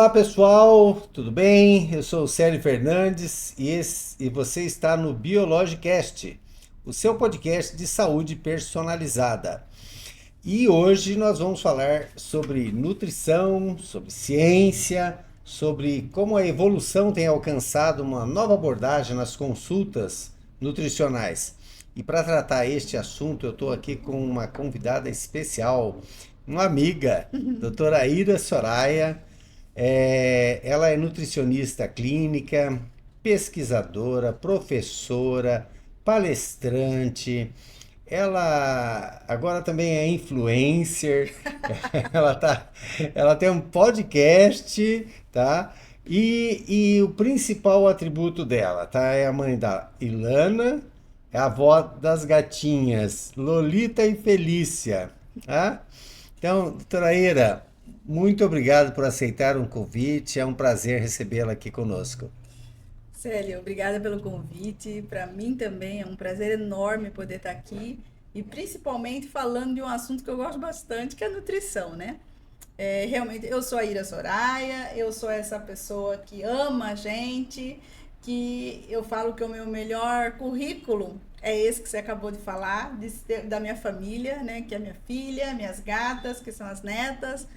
Olá pessoal, tudo bem? Eu sou o Célio Fernandes e você está no Biologicast, o seu podcast de saúde personalizada. E hoje nós vamos falar sobre nutrição, sobre ciência, sobre como a evolução tem alcançado uma nova abordagem nas consultas nutricionais. E para tratar este assunto, eu estou aqui com uma convidada especial, uma amiga, doutora Ira Soraya. Ela é nutricionista clínica, pesquisadora, professora, palestrante. Ela agora também é influencer. Ela, tá, ela tem um podcast, tá? E o principal atributo dela, tá? É a mãe da Ilana, é a avó das gatinhas, Lolita e Felícia, tá? Então, doutora Ira, muito obrigado por aceitar um convite. É um prazer recebê-la aqui conosco. Célia, obrigada pelo convite. Para mim também é um prazer enorme poder estar aqui e principalmente falando de um assunto que eu gosto bastante, que é a nutrição, né? Realmente, eu sou a Ira Soraya, eu sou essa pessoa que ama a gente, que eu falo que o meu melhor currículo é esse que você acabou de falar, da minha família, né? Que é minha filha, minhas gatas, que são as netas.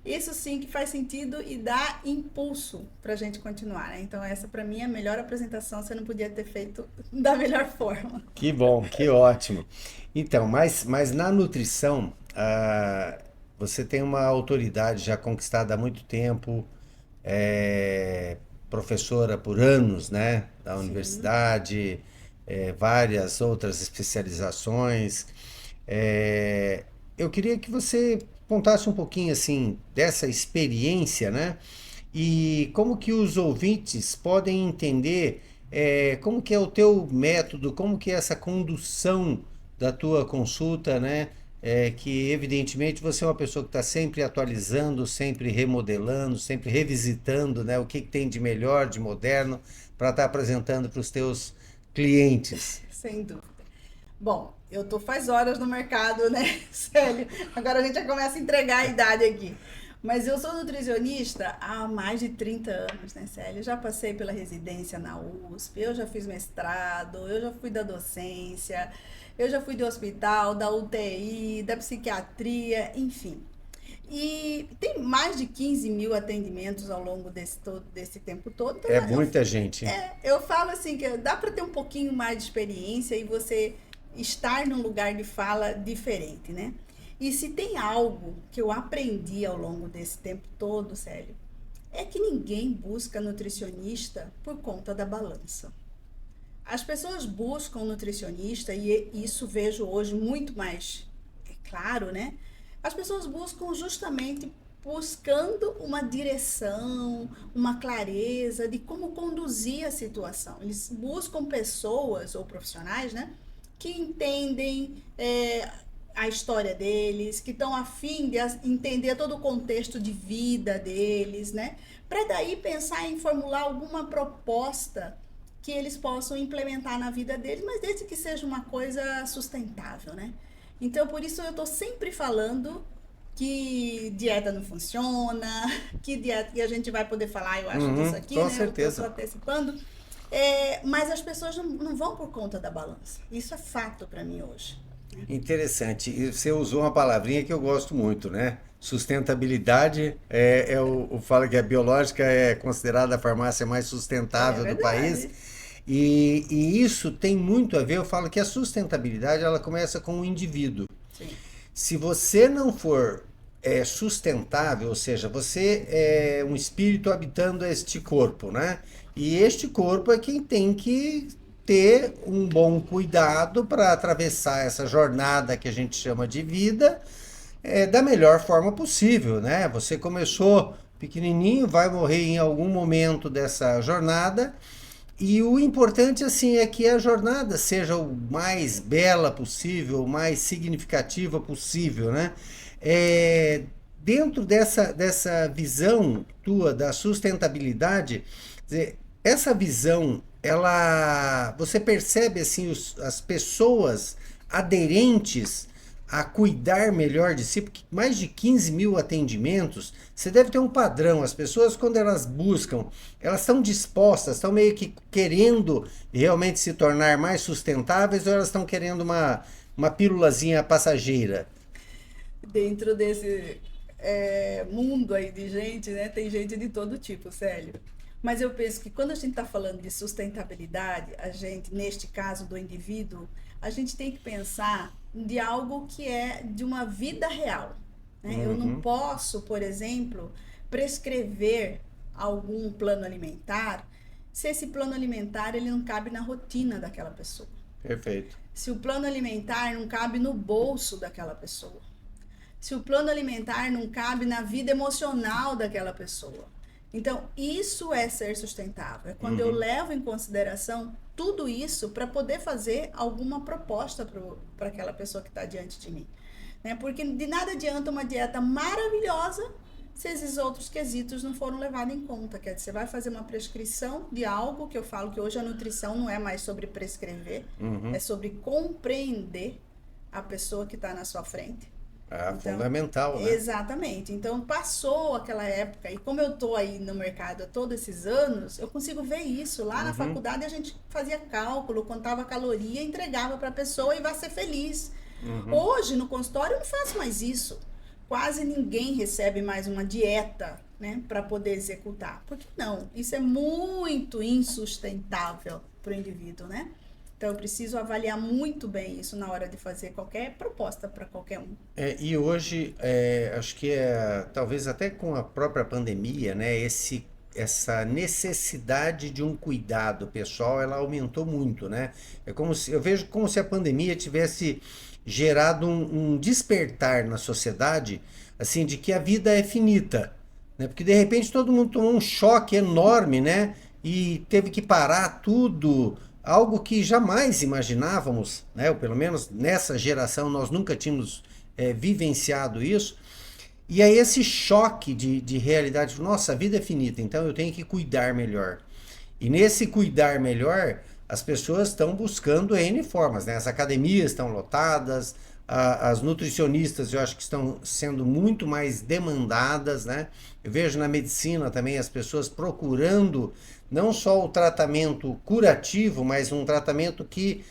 Isso sim que faz sentido e dá impulso para a gente continuar, né? Então, essa para mim é a melhor apresentação, você não podia ter feito da melhor forma. Que bom, que ótimo. Então, mas na nutrição, você tem uma autoridade já conquistada há muito tempo, é, professora por anos, né, da Sim. universidade, várias outras especializações. É, eu queria que você contasse um pouquinho assim dessa experiência, né? E como que os ouvintes podem entender como que é o teu método, como que é essa condução da tua consulta, né? Que evidentemente você é uma pessoa que está sempre atualizando, sempre remodelando, sempre revisitando, né? O que, que tem de melhor, de moderno, para estar apresentando para os teus clientes. Sem dúvida. Bom, eu tô faz horas no mercado, né, Célio? Agora a gente já começa a entregar a idade aqui. Mas eu sou nutricionista há mais de 30 anos, né, Célio? Eu já passei pela residência na USP, eu já fiz mestrado, eu já fui da docência, eu já fui do hospital, da UTI, da psiquiatria, enfim. E tem mais de 15 mil atendimentos ao longo desse tempo todo. Então É muita gente. eu falo assim que dá para ter um pouquinho mais de experiência e você estar num lugar de fala diferente, né? E se tem algo que eu aprendi ao longo desse tempo todo, Célio, é que ninguém busca nutricionista por conta da balança. As pessoas buscam nutricionista e isso vejo hoje muito mais claro, né? As pessoas buscam justamente buscando uma direção, uma clareza de como conduzir a situação. Eles buscam pessoas ou profissionais, né, que entendem a história deles, que estão afim de entender todo o contexto de vida deles, né, para daí pensar em formular alguma proposta que eles possam implementar na vida deles, mas desde que seja uma coisa sustentável, né? Então, por isso eu estou sempre falando que dieta não funciona, que dieta, e a gente vai poder falar, eu acho, disso Uhum, aqui, com né? Eu estou só certeza. antecipando. Mas as pessoas não vão por conta da balança. Isso é fato para mim hoje. Interessante. E você usou uma palavrinha que eu gosto muito, né? Sustentabilidade fala que a biológica é considerada a farmácia mais É sustentável do país. verdade. E isso tem muito a ver, eu falo que a sustentabilidade ela começa com o indivíduo. Sim. Se você não for sustentável, ou seja, você é um espírito habitando este corpo, né? E este corpo é quem tem que ter um bom cuidado para atravessar essa jornada que a gente chama de vida da melhor forma possível, né? Você começou pequenininho, vai morrer em algum momento dessa jornada e o importante assim é que a jornada seja o mais bela possível, o mais significativa possível, né? É, dentro dessa visão tua da sustentabilidade, essa visão, ela, você percebe assim as pessoas aderentes a cuidar melhor de si? Porque mais de 15 mil atendimentos, você deve ter um padrão. As pessoas, quando elas buscam, elas estão dispostas, estão meio que querendo realmente se tornar mais sustentáveis ou elas estão querendo uma pílulazinha passageira? Dentro desse mundo aí de gente, né? Tem gente de todo tipo, Célio. Mas eu penso que quando a gente está falando de sustentabilidade, a gente, neste caso do indivíduo, a gente tem que pensar de algo que é de uma vida real, né? Eu não Uhum, posso, por exemplo, prescrever algum plano alimentar se esse plano alimentar ele não cabe na rotina daquela pessoa. perfeito. Se o plano alimentar não cabe no bolso daquela pessoa. Se o plano alimentar não cabe na vida emocional daquela pessoa. Então, isso é ser sustentável. É quando eu Uhum. levo em consideração tudo isso para poder fazer alguma proposta para aquela pessoa que está diante de mim. Né? Porque de nada adianta uma dieta maravilhosa se esses outros quesitos não foram levados em conta. Quer dizer, você vai fazer uma prescrição de algo que eu falo que hoje a nutrição não é mais sobre prescrever, é Uhum. sobre compreender a pessoa que está na sua frente. Ah, Então, fundamental, né? exatamente. Então, passou aquela época, e como eu tô aí no mercado há todos esses anos, eu consigo ver isso. Lá na Uhum. faculdade a gente fazia cálculo, contava caloria, entregava para a pessoa e vai ser feliz. Uhum. Hoje, no consultório, eu não faço mais isso. Quase ninguém recebe mais uma dieta, né, para poder executar. Por que não? Isso é muito insustentável para o indivíduo, né? Então, eu preciso avaliar muito bem isso na hora de fazer qualquer proposta para qualquer um. E hoje, acho que talvez até com a própria pandemia, né, essa necessidade de um cuidado pessoal, ela aumentou muito, né? Eu vejo como se a pandemia tivesse gerado um despertar na sociedade, assim, de que a vida é finita, né? Porque de repente todo mundo tomou um choque enorme, né? E teve que parar tudo, algo que jamais imaginávamos, né? Ou pelo menos nessa geração nós nunca tínhamos vivenciado isso. E aí esse choque de realidade, nossa, a vida é finita, então eu tenho que cuidar melhor. E nesse cuidar melhor, as pessoas estão buscando N formas, né? As academias estão lotadas, as nutricionistas eu acho que estão sendo muito mais demandadas, né? Eu vejo na medicina também as pessoas procurando não só o tratamento curativo, mas um tratamento que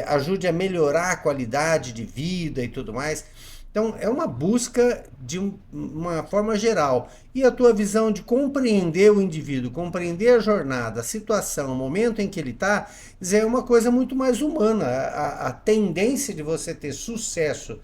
ajude a melhorar a qualidade de vida e tudo mais. Então, é uma busca de uma forma geral. E a tua visão de compreender o indivíduo, compreender a jornada, a situação, o momento em que ele está, é uma coisa muito mais humana. A tendência de você ter sucesso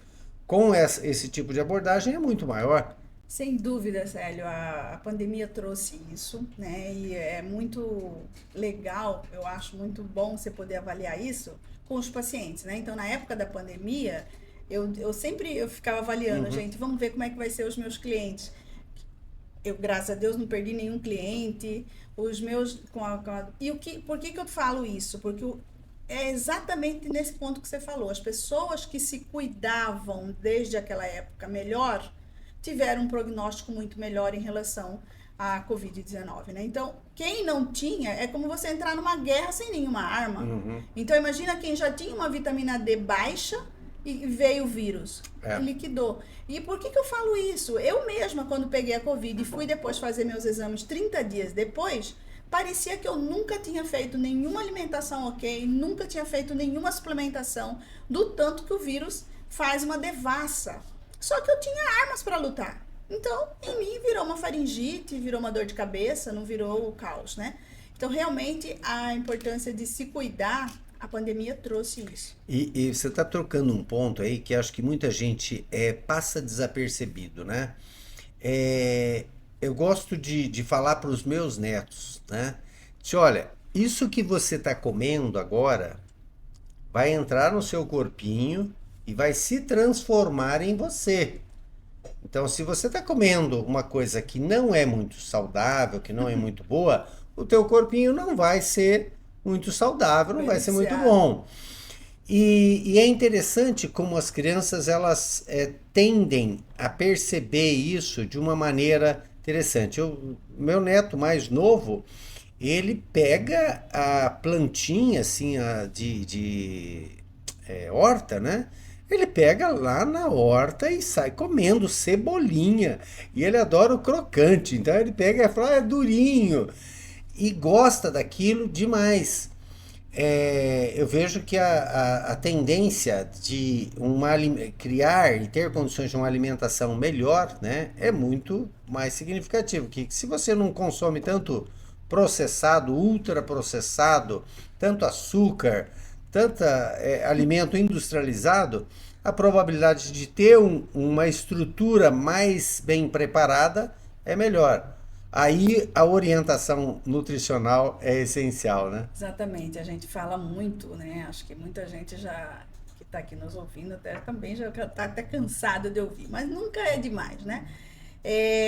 com esse tipo de abordagem é muito maior. Sem dúvida, Célio, a pandemia trouxe isso, né? E é muito legal, eu acho muito bom você poder avaliar isso com os pacientes, né? Então, na época da pandemia, eu ficava avaliando, Uhum. gente, vamos ver como é que vai ser os meus clientes. Eu, graças a Deus, não perdi nenhum cliente. Os meus. Por que eu falo isso? Porque é exatamente nesse ponto que você falou. As pessoas que se cuidavam desde aquela época melhor tiveram um prognóstico muito melhor em relação à Covid-19, né? Então, quem não tinha, é como você entrar numa guerra sem nenhuma arma. Uhum. Então, imagina quem já tinha uma vitamina D baixa e veio o vírus. É. Liquidou. E por que eu falo isso? Eu mesma, quando peguei a Covid e fui depois fazer meus exames 30 dias depois, parecia que eu nunca tinha feito nenhuma alimentação ok, nunca tinha feito nenhuma suplementação, do tanto que o vírus faz uma devassa. Só que eu tinha armas para lutar. Então, em mim virou uma faringite, virou uma dor de cabeça, não virou o caos, né? Então, realmente, a importância de se cuidar, a pandemia trouxe isso. E você está trocando um ponto aí que acho que muita gente passa desapercebido, né? Eu gosto de falar para os meus netos, né? Olha, isso que você está comendo agora vai entrar no seu corpinho e vai se transformar em você. Então, se você está comendo uma coisa que não é muito saudável, que não é muito boa, o teu corpinho não vai ser muito saudável, não vai ser muito Beneficiado. bom. E é interessante como as crianças elas tendem a perceber isso de uma maneira interessante. Meu neto mais novo, ele pega a plantinha assim de horta, né? Ele pega lá na horta e sai comendo cebolinha. E ele adora o crocante. Então ele pega e fala, é durinho. E gosta daquilo demais. Eu vejo que a tendência de criar e ter condições de uma alimentação melhor, né, é muito mais significativo. Que se você não consome tanto processado, ultraprocessado, tanto açúcar, tanto alimento industrializado, a probabilidade de ter uma estrutura mais bem preparada é melhor. Aí a orientação nutricional é essencial, né? Exatamente, a gente fala muito, né? Acho que muita gente já que está aqui nos ouvindo até também já está até cansado de ouvir, mas nunca é demais, né?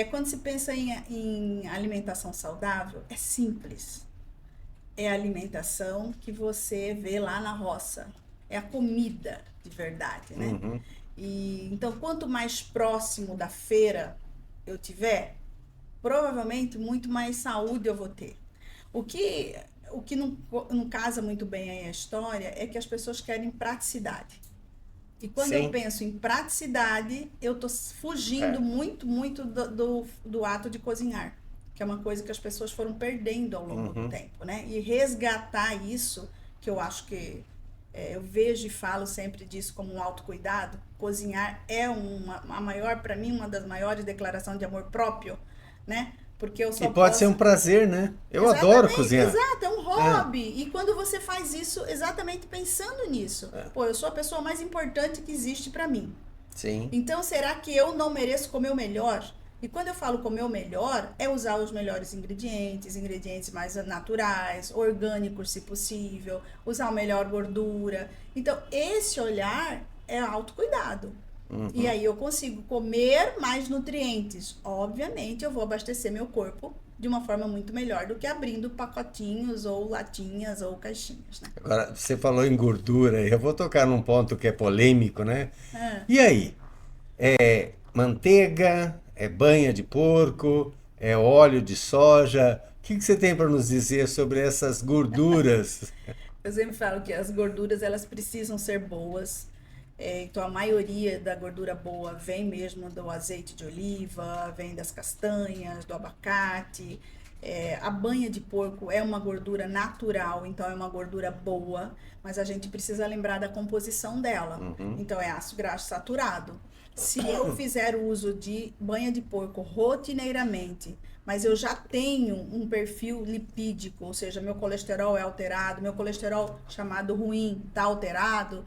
Quando se pensa em alimentação saudável, é simples. É a alimentação que você vê lá na roça. É a comida de verdade, né? Uhum. E então, quanto mais próximo da feira eu tiver, provavelmente muito mais saúde eu vou ter. O que, o que não casa muito bem aí a história é que as pessoas querem praticidade. E quando eu Sim. penso em praticidade, eu estou fugindo É. muito do ato de cozinhar, que é uma coisa que as pessoas foram perdendo ao longo do Uhum. tempo, né? E resgatar isso, que eu acho que eu vejo e falo sempre disso como um autocuidado. Cozinhar é a maior, para mim, uma das maiores declarações de amor próprio, né? Porque eu E só pode ser um posso. prazer, né? Eu adoro Exatamente, cozinhar. exato, é um É, hobby. E quando você faz isso exatamente pensando nisso, pô, eu sou a pessoa mais importante que existe pra mim. sim. Então, será que eu não mereço comer o melhor? E quando eu falo comer o melhor, é usar os melhores ingredientes, ingredientes mais naturais, orgânicos, se possível, usar a melhor gordura. Então, esse olhar é autocuidado. E aí eu consigo comer mais nutrientes. Obviamente, eu vou abastecer meu corpo de uma forma muito melhor do que abrindo pacotinhos ou latinhas ou caixinhas, né? Agora, você falou em gordura, eu vou tocar num ponto que é polêmico, né? É. E aí? Manteiga? É banha de porco? É óleo de soja? O que você tem para nos dizer sobre essas gorduras? Eu sempre falo que as gorduras elas precisam ser boas. Então a maioria da gordura boa vem mesmo do azeite de oliva, vem das castanhas, do abacate. A banha de porco é uma gordura natural, então é uma gordura boa, mas a gente precisa lembrar da composição dela. Então é ácido graxo saturado. Se eu fizer uso de banha de porco rotineiramente, mas eu já tenho um perfil lipídico, ou seja, meu colesterol é alterado, meu colesterol chamado ruim está alterado,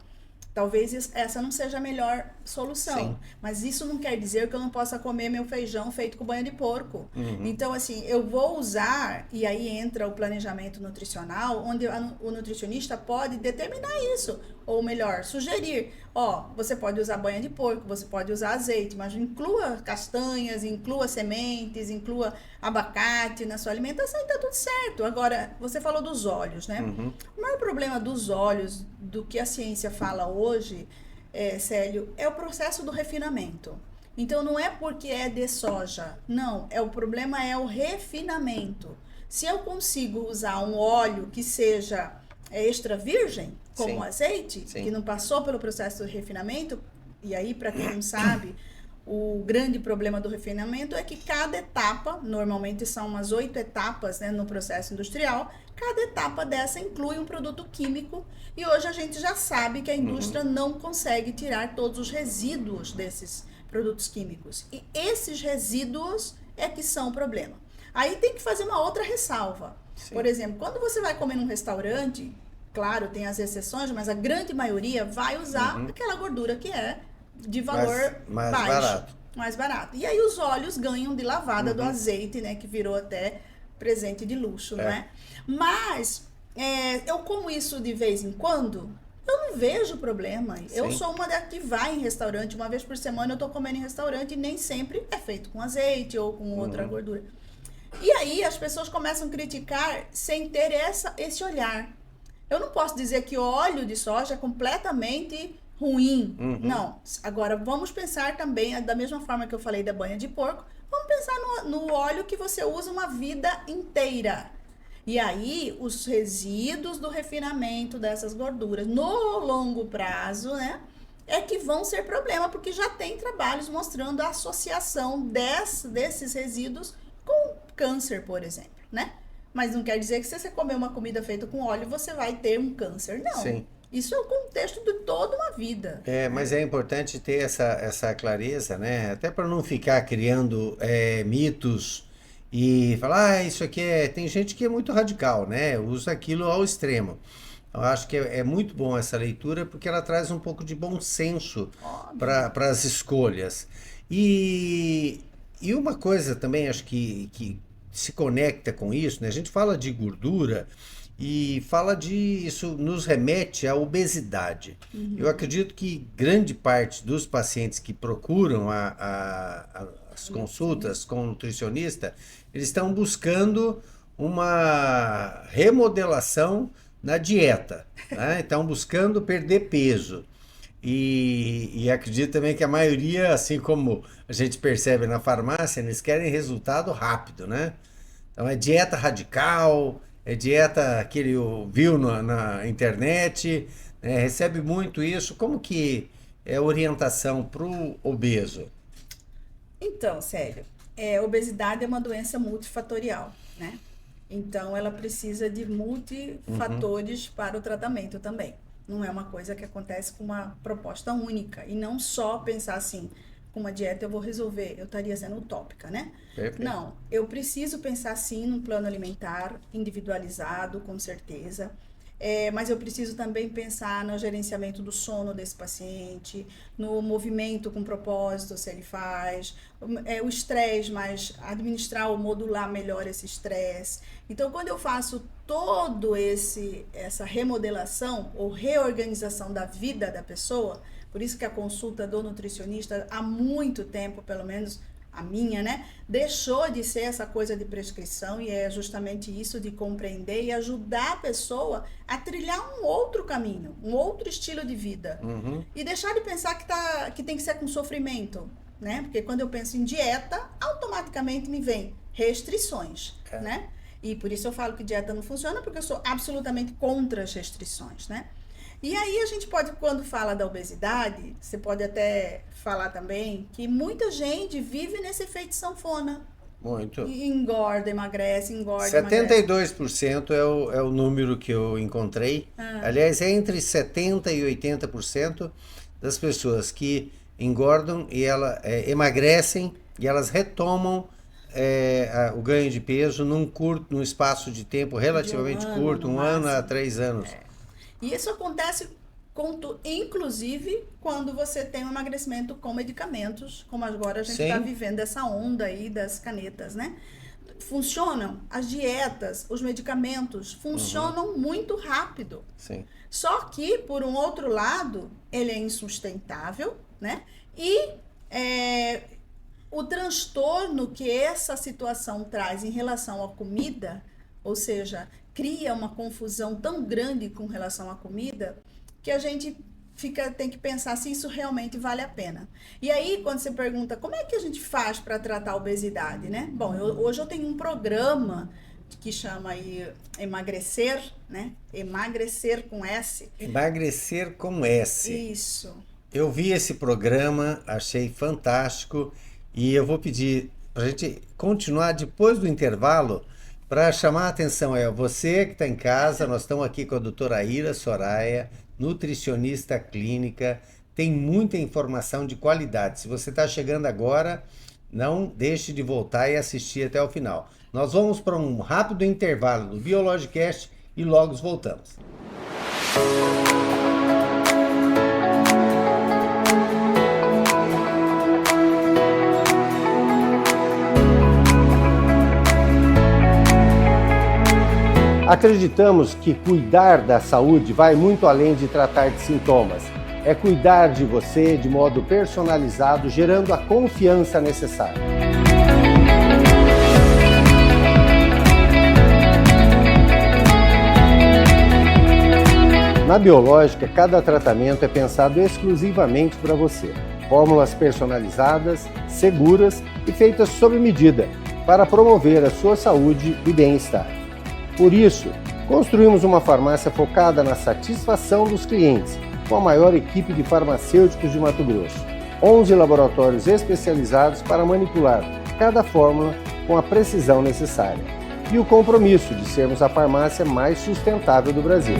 talvez essa não seja a melhor solução. Sim. Mas isso não quer dizer que eu não possa comer meu feijão feito com banha de porco. Então, assim, eu vou usar, e aí entra o planejamento nutricional, onde o nutricionista pode determinar isso. Ou melhor, sugerir. Ó, você pode usar banha de porco, você pode usar azeite, mas inclua castanhas, inclua sementes, inclua abacate na sua alimentação e tá tudo certo. Agora, você falou dos óleos, né? O maior problema dos óleos, do que a ciência fala hoje, Célio, é o processo do refinamento. Então não é porque é de soja, não, o problema é o refinamento. Se eu consigo usar um óleo que seja extra virgem, como Sim. azeite, Sim. que não passou pelo processo de refinamento, e aí para quem não sabe, o grande problema do refinamento é que cada etapa, normalmente são umas 8 etapas, né, no processo industrial, cada etapa dessa inclui um produto químico e hoje a gente já sabe que a indústria não consegue tirar todos os resíduos desses produtos químicos. E esses resíduos é que são o problema. Aí tem que fazer uma outra ressalva. Sim. Por exemplo, quando você vai comer num restaurante, claro, tem as exceções, mas a grande maioria vai usar aquela gordura que é de valor mais baixo, barato. mais barato. E aí os óleos ganham de lavada do azeite, né, que virou até presente de luxo, não é? Mas eu como isso de vez em quando, eu não vejo problema. Eu Sim. sou uma da que vai em restaurante, uma vez por semana eu tô comendo em restaurante e nem sempre é feito com azeite ou com outra gordura. E aí as pessoas começam a criticar sem ter esse olhar. Eu não posso dizer que óleo de soja é completamente ruim. Não. Agora, vamos pensar também, da mesma forma que eu falei da banha de porco, vamos pensar no óleo que você usa uma vida inteira. E aí, os resíduos do refinamento dessas gorduras, no longo prazo, né? é que vão ser problema, porque já tem trabalhos mostrando a associação desses resíduos com câncer, por exemplo, né? Mas não quer dizer que se você comer uma comida feita com óleo, você vai ter um câncer, não. Sim. Isso é o contexto de toda uma vida. Mas é importante ter essa clareza, né? Até para não ficar criando mitos e falar, isso aqui Tem gente que é muito radical, né? Usa aquilo ao extremo. Eu acho que é muito bom essa leitura porque ela traz um pouco de bom senso para as escolhas. E uma coisa também, acho que se conecta com isso, né? A gente fala de gordura e fala isso nos remete à obesidade. Eu acredito que grande parte dos pacientes que procuram as consultas com o nutricionista, eles estão buscando uma remodelação na dieta, né? Estão buscando perder peso. E acredito também que a maioria, assim como a gente percebe na farmácia, eles querem resultado rápido, né? Então é dieta radical, é dieta que ele viu na internet, né? Recebe muito isso. Como que é orientação para o obeso? Então, Célio, obesidade é uma doença multifatorial, né? Então, ela precisa de multifatores para o tratamento também. Não é uma coisa que acontece com uma proposta única. E não só pensar assim, com uma dieta eu vou resolver. Eu estaria sendo utópica, né? Perfeito. Não, eu preciso pensar sim num plano alimentar individualizado, com certeza. Mas eu preciso também pensar no gerenciamento do sono desse paciente, no movimento com propósito, se ele faz, o estresse, mas administrar ou modular melhor esse estresse. Então, quando eu faço todo essa remodelação ou reorganização da vida da pessoa, por isso que a consulta do nutricionista, há muito tempo, pelo menos a minha, né, deixou de ser essa coisa de prescrição, e é justamente isso de compreender e ajudar a pessoa a trilhar um outro caminho, um outro estilo de vida. E deixar de pensar que tem que ser com sofrimento, né? Porque quando eu penso em dieta, automaticamente me vem restrições, né? E por isso eu falo que dieta não funciona, porque eu sou absolutamente contra as restrições, né? E aí a gente pode, quando fala da obesidade, você pode até falar também que muita gente vive nesse efeito sanfona. Muito. E engorda, emagrece, engorda, 72% é o número que eu encontrei. Aliás, é entre 70% e 80% das pessoas que engordam e emagrecem e elas retomam o ganho de peso num espaço de tempo relativamente curto, 1 ano a 3 anos. E isso acontece, inclusive, quando você tem um emagrecimento com medicamentos, como agora a gente está vivendo essa onda aí das canetas, né? Funcionam, as dietas, os medicamentos funcionam muito rápido. Sim. Só que, por um outro lado, ele é insustentável, né? E o transtorno que essa situação traz em relação à comida, ou seja, cria uma confusão tão grande com relação à comida, que a gente tem que pensar se isso realmente vale a pena. E aí, quando você pergunta, como é que a gente faz para tratar a obesidade, né? Bom, hoje eu tenho um programa que chama aí Emagrecer, né? Emagrecer com S. Emagrecer com S. Isso. Eu vi esse programa, achei fantástico, e eu vou pedir para a gente continuar depois do intervalo, para chamar a atenção, você que está em casa, nós estamos aqui com a doutora Ira Soraya, nutricionista clínica, tem muita informação de qualidade. Se você está chegando agora, não deixe de voltar e assistir até o final. Nós vamos para um rápido intervalo do Biologicast e logo voltamos. Acreditamos que cuidar da saúde vai muito além de tratar de sintomas. É cuidar de você de modo personalizado, gerando a confiança necessária. Na Biológica, cada tratamento é pensado exclusivamente para você. Fórmulas personalizadas, seguras e feitas sob medida, para promover a sua saúde e bem-estar. Por isso, construímos uma farmácia focada na satisfação dos clientes, com a maior equipe de farmacêuticos de Mato Grosso. 11 laboratórios especializados para manipular cada fórmula com a precisão necessária. E o compromisso de sermos a farmácia mais sustentável do Brasil.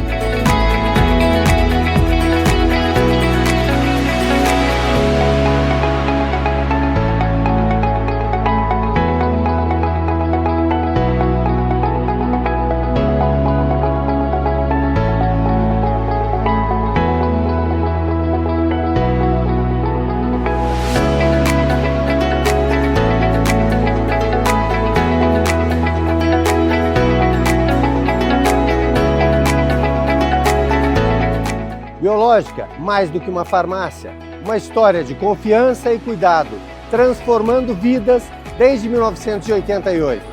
Biológica, mais do que uma farmácia, uma história de confiança e cuidado, transformando vidas desde 1988.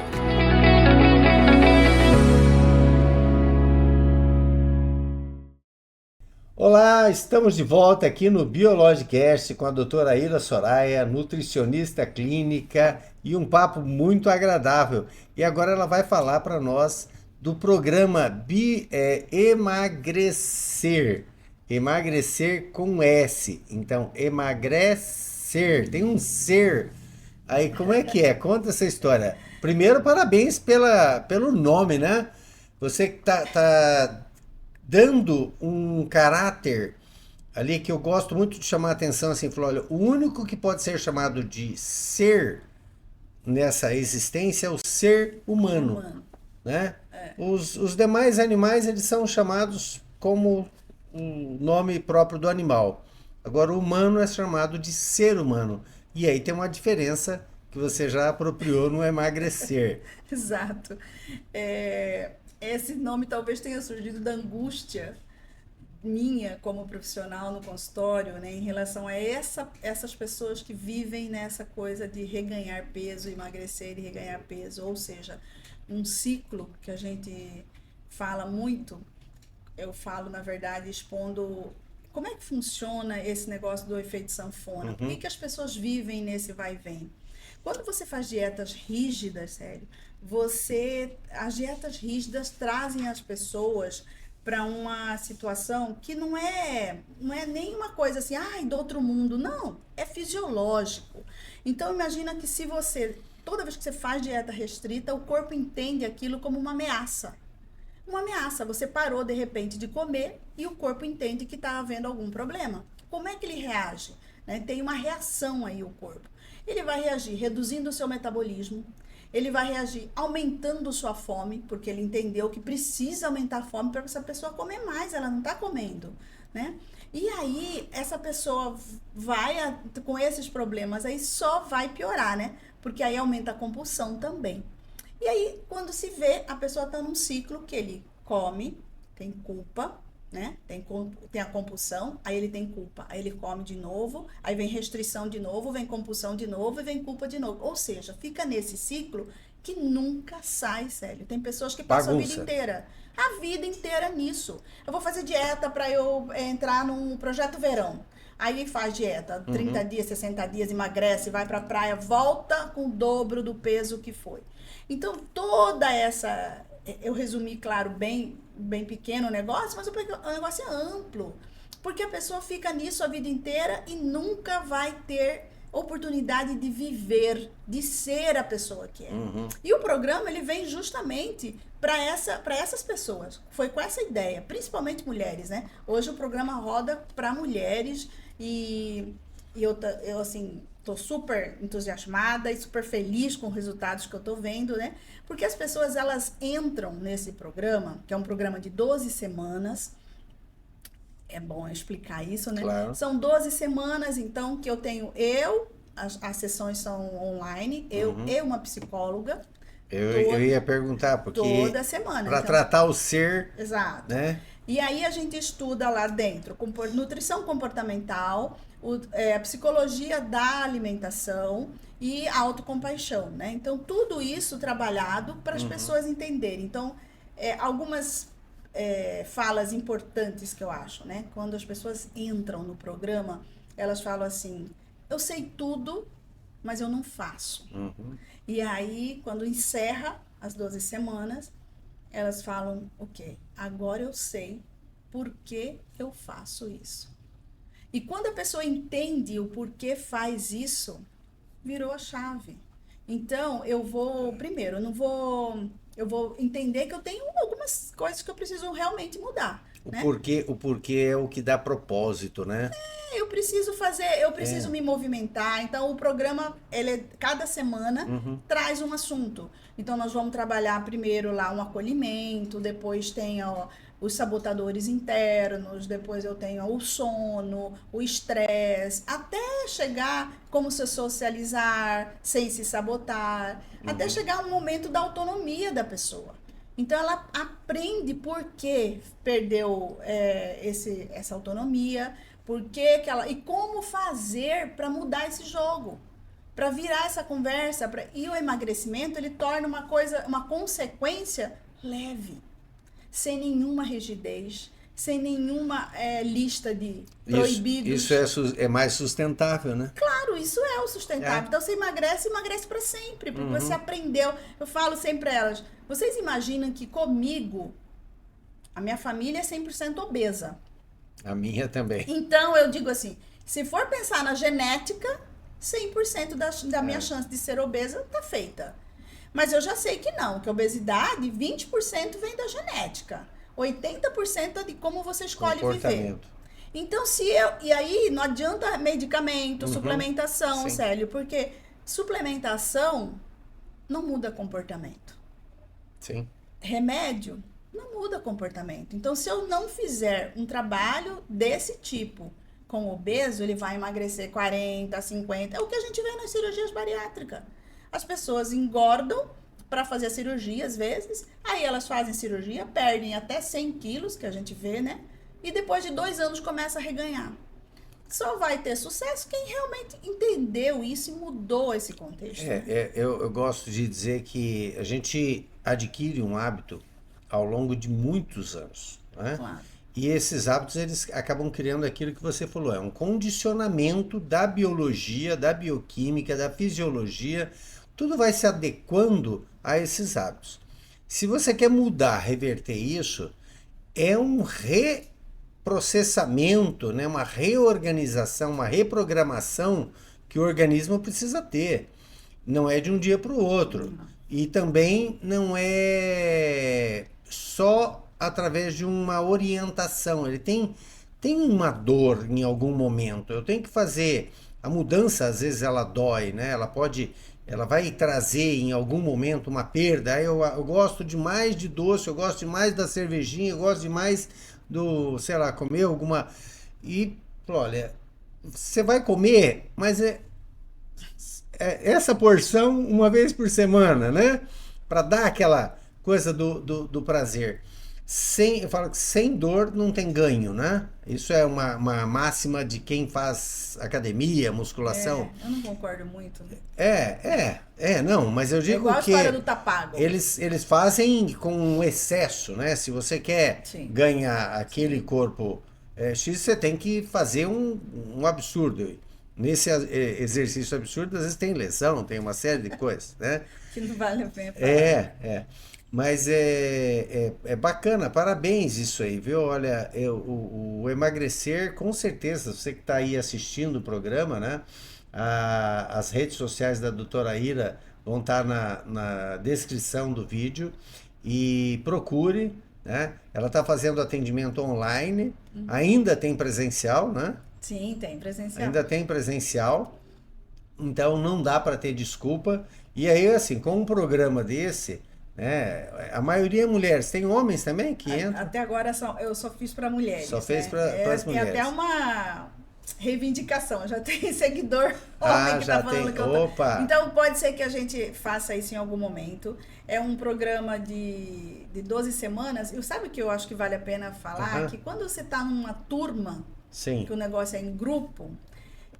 Olá, estamos de volta aqui no Biologicast com a doutora Aira Soraya, nutricionista clínica, e um papo muito agradável. E agora ela vai falar para nós do programa Emagrecer. Emagrecer com S. Então, emagrecer. Tem um ser. Aí, como é que é? Conta essa história. Primeiro, parabéns pelo nome, né? Você tá dando um caráter ali que eu gosto muito de chamar a atenção, assim, falou, olha, o único que pode ser chamado de ser nessa existência é o ser humano, né? Os demais animais, eles são chamados como o nome próprio do animal. Agora, o humano é chamado de ser humano. E aí tem uma diferença que você já apropriou no emagrecer. Exato. Esse nome talvez tenha surgido da angústia minha como profissional no consultório, né, em relação a essas pessoas que vivem nessa coisa de reganhar peso, emagrecer e reganhar peso. Ou seja, um ciclo que a gente fala muito. Eu falo, na verdade, expondo como é que funciona esse negócio do efeito sanfona. Por que as pessoas vivem nesse vai e vem? Quando você faz dietas rígidas, sério, as dietas rígidas trazem as pessoas para uma situação que não é nenhuma coisa assim, do outro mundo. Não, é fisiológico. Então, imagina que toda vez que você faz dieta restrita, o corpo entende aquilo como uma ameaça. Uma ameaça, você parou de repente de comer e o corpo entende que está havendo algum problema. Como é que ele reage? Né? Tem uma reação aí o corpo. Ele vai reagir reduzindo o seu metabolismo, ele vai reagir aumentando sua fome, porque ele entendeu que precisa aumentar a fome para essa pessoa comer mais, ela não está comendo, né? E aí, essa pessoa vai, com esses problemas aí, só vai piorar, né? Porque aí aumenta a compulsão também. E aí, quando se vê, a pessoa está num ciclo que ele come, tem culpa, né? Tem a compulsão, aí ele tem culpa, aí ele come de novo, aí vem restrição de novo, vem compulsão de novo e vem culpa de novo. Ou seja, fica nesse ciclo que nunca sai, sério. Tem pessoas que passam a vida inteira nisso. Eu vou fazer dieta para eu entrar num projeto verão. Aí faz dieta, 30 dias, 60 dias, emagrece, vai pra praia, volta com o dobro do peso que foi. Então, toda essa... Eu resumi, claro, bem pequeno o negócio, mas o negócio é amplo. Porque a pessoa fica nisso a vida inteira e nunca vai ter oportunidade de viver, de ser a pessoa que é. E o programa, ele vem justamente para essas pessoas. Foi com essa ideia, principalmente mulheres, né? Hoje o programa roda para mulheres e eu assim... Estou super entusiasmada e super feliz com os resultados que eu estou vendo, né? Porque as pessoas, elas entram nesse programa, que é um programa de 12 semanas. É bom explicar isso, né? Claro. São 12 semanas, então, que eu tenho as sessões são online, eu e uma psicóloga. Eu ia perguntar, porque... Toda semana. Para tratar o ser... Exato. Né? E aí a gente estuda lá dentro nutrição comportamental, a psicologia da alimentação e a autocompaixão, né? Então, tudo isso trabalhado para as pessoas entenderem. Então, algumas falas importantes que eu acho, né? Quando as pessoas entram no programa, elas falam assim, eu sei tudo, mas eu não faço. E aí, quando encerra as 12 semanas, elas falam, ok, agora eu sei por que eu faço isso. E quando a pessoa entende o porquê faz isso, virou a chave. Então, eu vou entender que eu tenho algumas coisas que eu preciso realmente mudar, né? O porquê é o que dá propósito, né? Eu preciso me movimentar. Então, o programa, cada semana traz um assunto. Então, nós vamos trabalhar primeiro lá um acolhimento, depois tem os sabotadores internos, depois eu tenho o sono, o estresse, até chegar como se socializar sem se sabotar, até chegar um momento da autonomia da pessoa. Então ela aprende por que perdeu essa autonomia, por que ela e como fazer para mudar esse jogo, para virar essa conversa, e o emagrecimento ele torna uma consequência leve, sem nenhuma rigidez, sem nenhuma lista de proibidos. Isso é mais sustentável, né? Claro, isso é o sustentável. Então você emagrece para sempre, porque você aprendeu. Eu falo sempre para elas, vocês imaginam que comigo, a minha família é 100% obesa. A minha também. Então eu digo assim, se for pensar na genética, 100% da minha chance de ser obesa tá feita. Mas eu já sei que não, que a obesidade, 20% vem da genética. 80% é de como você escolhe viver. Então, e aí não adianta medicamento, suplementação, Célio, porque suplementação não muda comportamento. Sim. Remédio não muda comportamento. Então, se eu não fizer um trabalho desse tipo com o obeso, ele vai emagrecer 40, 50. É o que a gente vê nas cirurgias bariátricas. As pessoas engordam para fazer a cirurgia, às vezes. Aí elas fazem cirurgia, perdem até 100 quilos, que a gente vê, né? E depois de 2 anos começa a reganhar. Só vai ter sucesso quem realmente entendeu isso e mudou esse contexto. Eu gosto de dizer que a gente adquire um hábito ao longo de muitos anos, né? Claro. E esses hábitos, eles acabam criando aquilo que você falou, é um condicionamento da biologia, da bioquímica, da fisiologia, tudo vai se adequando a esses hábitos. Se você quer mudar, reverter isso, é um reprocessamento, né? Uma reorganização, uma reprogramação que o organismo precisa ter. Não é de um dia para o outro. E também não é só através de uma orientação. Ele tem uma dor em algum momento. Eu tenho que fazer a mudança, às vezes ela dói, né? Ela vai trazer em algum momento uma perda. Aí eu gosto demais de doce, eu gosto demais da cervejinha, eu gosto demais do, sei lá, comer alguma. E, olha, você vai comer, mas essa porção uma vez por semana, né? Para dar aquela coisa do prazer. Eu falo que sem dor não tem ganho, né? Isso é uma máxima de quem faz academia, musculação. Eu não concordo muito. Não, mas eu digo igual a que história do tá pago. eles fazem com um excesso, né? Se você quer ganhar aquele corpo X, você tem que fazer um absurdo. Nesse exercício absurdo, às vezes tem lesão, tem uma série de coisas, né? Que não vale a pena. Mas é bacana, parabéns isso aí, viu? Olha, o emagrecer, com certeza, você que está aí assistindo o programa, né? As redes sociais da doutora Ira vão estar na descrição do vídeo e procure, né? Ela está fazendo atendimento online, ainda tem presencial, né? Sim, tem presencial. Ainda tem presencial, então não dá para ter desculpa. E aí, assim, com um programa desse, né, a maioria é mulheres, tem homens também que entram? Até agora eu só fiz para mulheres. Só fez para as mulheres. É até uma reivindicação, já tem seguidor homem que tá falando que Opa. Então pode ser que a gente faça isso em algum momento. É um programa de 12 semanas. E sabe o que eu acho que vale a pena falar? Que quando você tá numa turma, que o negócio é em grupo,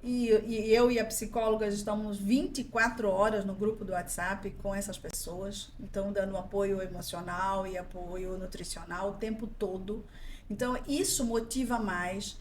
e eu e a psicóloga estamos 24 horas no grupo do WhatsApp com essas pessoas, então dando apoio emocional e apoio nutricional o tempo todo. Então isso motiva mais,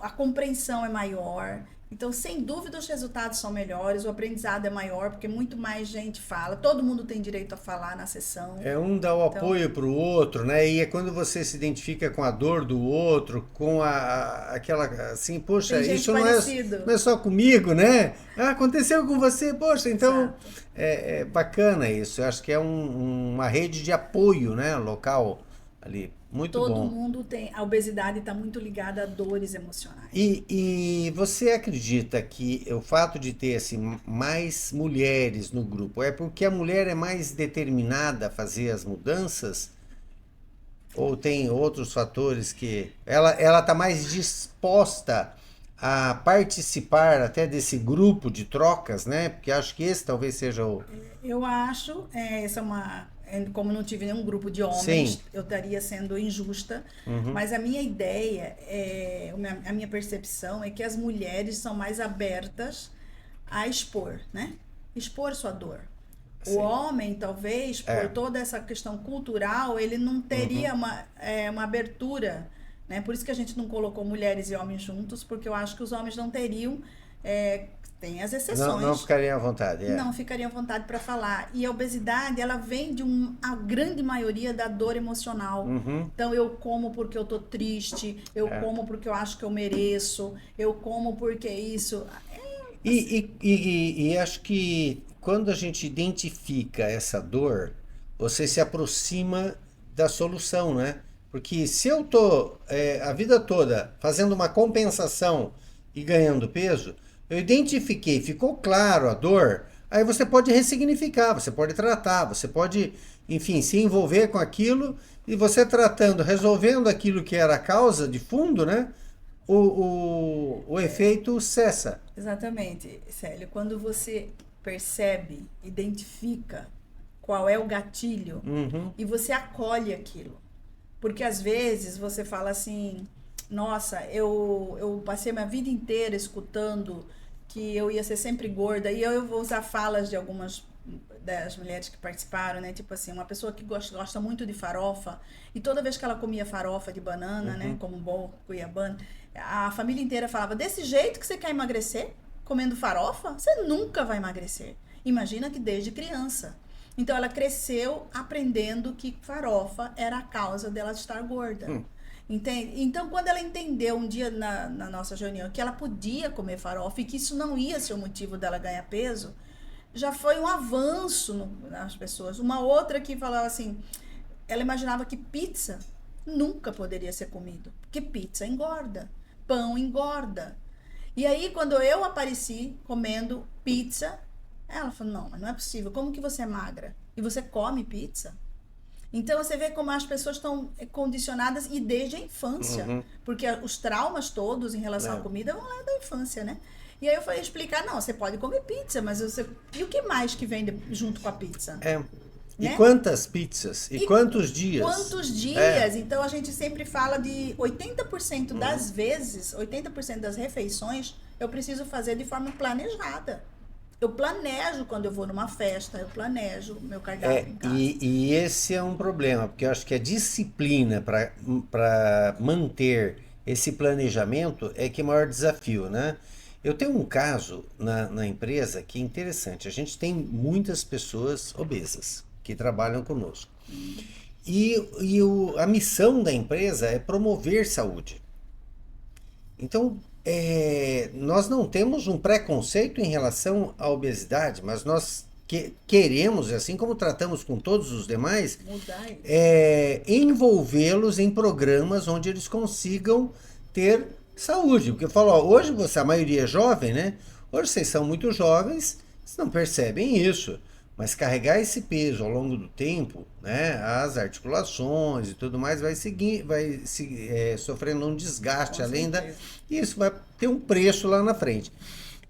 a compreensão é maior, Então, sem dúvida, os resultados são melhores, o aprendizado é maior, porque muito mais gente fala, todo mundo tem direito a falar na sessão. É um dá o Então, apoio para o outro, né? E é quando você se identifica com a dor do outro, com aquela assim, poxa, tem gente isso parecido. não é só comigo, né? Ah, aconteceu com você, poxa, então Exato. é bacana isso. Eu acho que é uma rede de apoio, né? Local ali. Muito Todo bom. mundo tem. A obesidade está muito ligada a dores emocionais. E você acredita que o fato de ter assim, mais mulheres no grupo é porque a mulher é mais determinada a fazer as mudanças? Ou tem outros fatores que ela está mais disposta a participar até desse grupo de trocas, né? Porque acho que esse talvez seja o. Eu acho, essa é uma. Como não tive nenhum grupo de Sim. homens, eu estaria sendo injusta, Uhum. mas a minha ideia, a minha percepção é que as mulheres são mais abertas a expor, né? Expor sua dor. O Sim. homem, talvez, por É. toda essa questão cultural, ele não Uhum. teria uma abertura, né? Por isso que a gente não colocou mulheres e homens juntos, porque eu acho que os homens não teriam, é, tem as Não, não exceções, ficaria à vontade, é. não ficariam à vontade para falar. E a obesidade, ela vem a grande maioria da dor emocional. Uhum. Então, eu como porque eu tô triste, eu É. como porque eu acho que eu mereço, eu como porque isso. E acho que quando a gente identifica essa dor, você se aproxima da solução, né? Porque se eu tô a vida toda fazendo uma compensação e ganhando peso, eu identifiquei, ficou claro a dor, aí você pode ressignificar, você pode tratar, você pode, enfim, se envolver com aquilo e você tratando, resolvendo aquilo que era a causa de fundo, né? O efeito cessa. Exatamente, Célio. Quando você percebe, identifica qual é o gatilho Uhum. e você acolhe aquilo. Porque às vezes você fala assim: nossa, eu passei minha vida inteira escutando que eu ia ser sempre gorda, e eu vou usar falas de algumas das mulheres que participaram, né? Tipo assim, uma pessoa que gosta muito de farofa, e toda vez que ela comia farofa de banana, né? Uhum. Como bom cuiabano, a família inteira falava: desse jeito que você quer emagrecer? Comendo farofa? Você nunca vai emagrecer. Imagina que desde criança. Então ela cresceu aprendendo que farofa era a causa dela estar gorda. Hum. Entende? Então, quando ela entendeu um dia na nossa reunião que ela podia comer farofa e que isso não ia ser o motivo dela ganhar peso, já foi um avanço nas pessoas. Uma outra que falava assim, ela imaginava que pizza nunca poderia ser comido, porque pizza engorda, pão engorda. E aí, quando eu apareci comendo pizza, ela falou: não, mas não é possível, como que você é magra? E você come pizza? Então você vê como as pessoas estão condicionadas e desde a infância, Uhum. porque os traumas todos em relação à É. comida vão lá da infância, né? E aí eu falei explicar, não, você pode comer pizza, mas você e o que mais que vem junto com a pizza, É. E né? quantas pizzas? E E quantos dias? quantos É. dias? Então a gente sempre fala de 80% Uhum. das vezes, 80% das refeições eu preciso fazer de forma planejada. Eu planejo quando eu vou numa festa, eu planejo meu cardápio em casa. E esse é um problema, porque eu acho que a disciplina para manter esse planejamento é que é o maior desafio, né? Eu tenho um caso na empresa que é interessante. A gente tem muitas pessoas obesas que trabalham conosco. A missão da empresa é promover saúde. Então, nós não temos um preconceito em relação à obesidade, mas nós queremos, assim como tratamos com todos os demais, Mudar isso. envolvê-los em programas onde eles consigam ter saúde. Porque eu falo, ó, hoje você, a maioria é jovem, né? Hoje vocês são muito jovens, vocês não percebem isso. Mas carregar esse peso ao longo do tempo, né, as articulações e tudo mais, sofrendo um desgaste Com além da. certeza. E isso vai ter um preço lá na frente.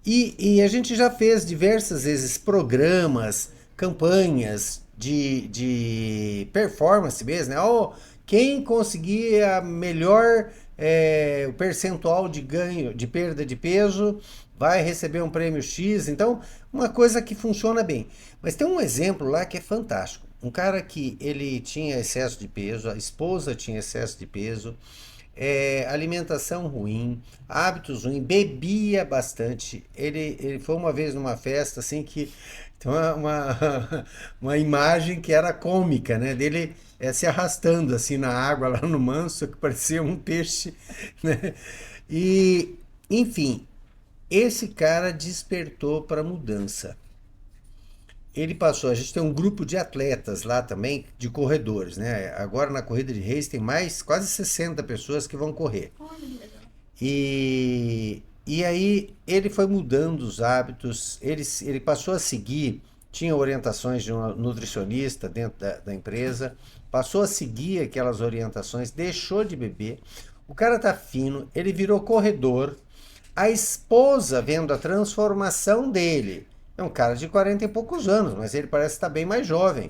E a gente já fez diversas vezes programas, campanhas de performance mesmo, né? Oh, quem conseguir a melhor o percentual de ganho, de perda de peso, vai receber um prêmio X. Então, uma coisa que funciona bem. Mas tem um exemplo lá que é fantástico. Um cara que ele tinha excesso de peso, a esposa tinha excesso de peso, alimentação ruim, hábitos ruins, bebia bastante. Ele foi uma vez numa festa assim que tem uma imagem que era cômica, né? Dele se arrastando assim na água lá no manso, que parecia um peixe, né? E, enfim, esse cara despertou para mudança. Ele passou, a gente tem um grupo de atletas lá também, de corredores, né? Agora na corrida de reis tem mais quase 60 pessoas que vão correr. Olha que legal. E aí ele foi mudando os hábitos, ele passou a seguir, tinha orientações de um nutricionista dentro da empresa, passou a seguir aquelas orientações, deixou de beber. O cara tá fino, ele virou corredor. A esposa vendo a transformação dele. É um cara de 40 e poucos anos, mas ele parece estar bem mais jovem.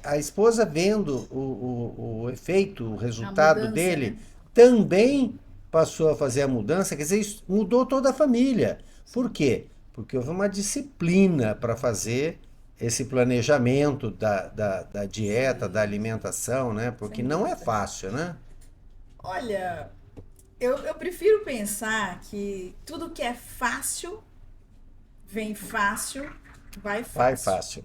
A esposa vendo o efeito, o A resultado mudança, dele, né? também passou a fazer a mudança, quer dizer, isso mudou toda a família. Por quê? Porque houve uma disciplina para fazer esse planejamento da dieta, da Sim, alimentação, né? Porque sem não é dúvida. fácil, né? Olha, eu prefiro pensar que tudo que é fácil, vem fácil, vai Vai fácil. fácil.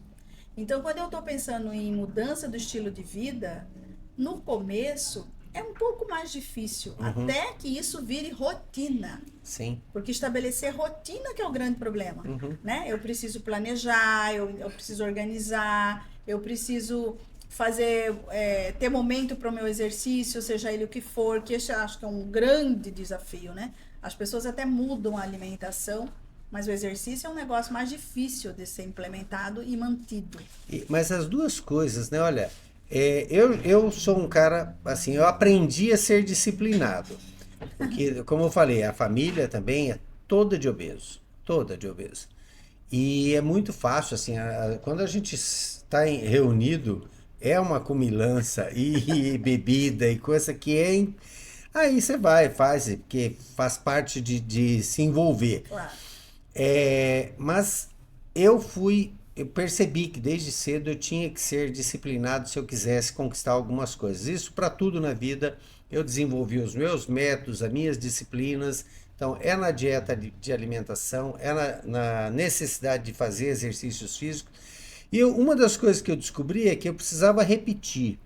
Então, quando eu estou pensando em mudança do estilo de vida, no começo é um pouco mais difícil, Uhum, até que isso vire rotina. sim. Porque estabelecer rotina que é o grande problema, Uhum. né? Eu preciso planejar, eu preciso organizar, eu preciso fazer, ter momento para o meu exercício, seja ele o que for, que esse eu acho que é um grande desafio, né? As pessoas até mudam a alimentação, mas o exercício é um negócio mais difícil de ser implementado e mantido. Mas as duas coisas, né? Olha, eu sou um cara, assim, eu aprendi a ser disciplinado. Porque, como eu falei, a família também é toda de obeso. Toda de obeso. E é muito fácil, assim, quando a gente está reunido, é uma comilança e bebida e coisa que é. Aí você vai, faz, porque faz parte de se envolver. Claro. Mas eu percebi que desde cedo eu tinha que ser disciplinado se eu quisesse conquistar algumas coisas. Isso para tudo na vida, eu desenvolvi os meus métodos, as minhas disciplinas. Então, é na dieta de alimentação, é na necessidade de fazer exercícios físicos. E uma das coisas que eu descobri é que eu precisava repetir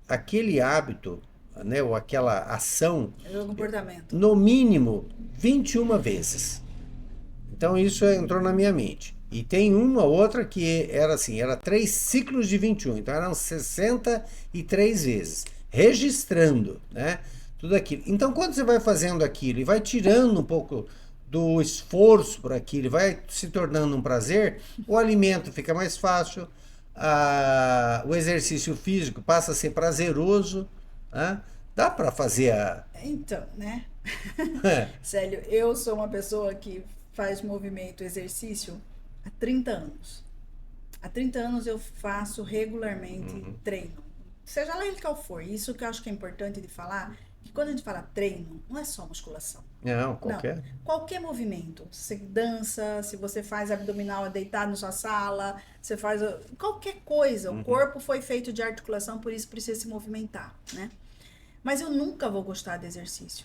aquele hábito, né, ou aquela ação, É o comportamento. no mínimo 21 vezes. Então isso entrou na minha mente. E tem uma outra que era assim, era 3 ciclos de 21, então eram 63 vezes, registrando, né? Tudo aquilo. Então quando você vai fazendo aquilo e vai tirando um pouco do esforço por aquilo, e vai se tornando um prazer, o alimento fica mais fácil, o exercício físico passa a ser prazeroso, né? Dá para fazer a. Então, né? Célio, eu sou uma pessoa que faz movimento, exercício há 30 anos. Há 30 anos eu faço regularmente treino. Seja lá ele qual for. Isso que eu acho que é importante de falar, que quando a gente fala treino, não é só musculação. Não, Não. qualquer. Qualquer movimento. Você dança, se você faz abdominal deitado na sua sala, você faz qualquer coisa. O corpo foi feito de articulação, por isso precisa se movimentar, né? Mas eu nunca vou gostar de exercício.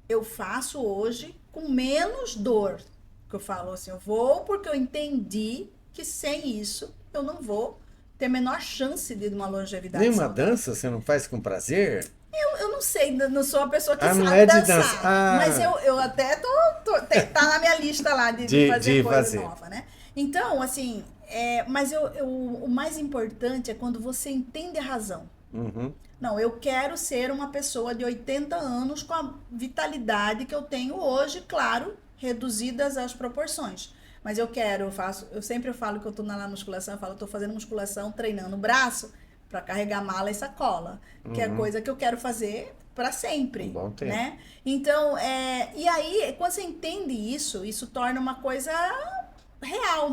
Eu faço hoje com menos dor. Que eu falo assim, eu vou porque eu entendi que sem isso eu não vou ter a menor chance de uma longevidade Nenhuma saudável. dança você não faz com prazer? Eu não sei, não sou uma pessoa que Ah, não sabe é de dança. dançar, mas Ah, eu até tá na minha lista lá de fazer de coisa fazer. nova, né? Então, assim, mas o mais importante é quando você entende a razão. Uhum. Não, eu quero ser uma pessoa de 80 anos com a vitalidade que eu tenho hoje, claro, reduzidas as proporções. Mas eu sempre falo que eu tô na musculação, eu falo, eu tô fazendo musculação, treinando o braço para carregar mala e sacola, que é coisa que eu quero fazer para Um sempre, bom tempo. né? Então, e aí, quando você entende isso, isso torna uma coisa real,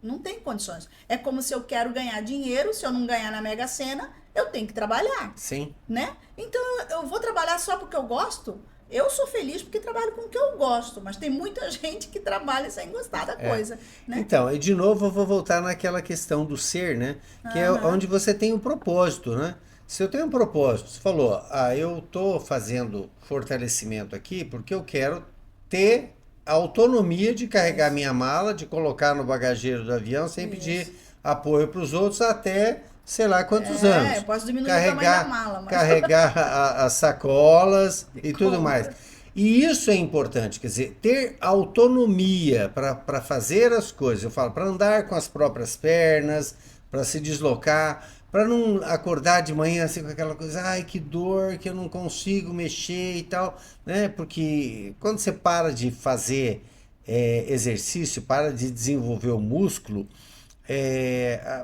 não tem condições. É como se eu quero ganhar dinheiro, se eu não ganhar na Mega Sena, eu tenho que trabalhar, Sim. né? Então eu vou trabalhar só porque eu gosto? Eu sou feliz porque trabalho com o que eu gosto, mas tem muita gente que trabalha sem gostar da coisa, né? Então, e de novo eu vou voltar naquela questão do ser, né? Que é Aham. onde você tem o propósito, né? Se eu tenho um propósito, você falou, eu estou fazendo fortalecimento aqui porque eu quero ter a autonomia de carregar Isso, minha mala, de colocar no bagageiro do avião sem pedir isso. apoio para os outros até sei lá quantos É, eu anos. posso diminuir o tamanho da Carregar, mala, mas carregar as sacolas de e tudo mais. compra. E isso é importante, quer dizer, ter autonomia para fazer as coisas. Eu falo, para andar com as próprias pernas, para se deslocar, para não acordar de manhã assim com aquela coisa, ai que dor, que eu não consigo mexer e tal, né? Porque quando você para de fazer exercício, para de desenvolver o músculo,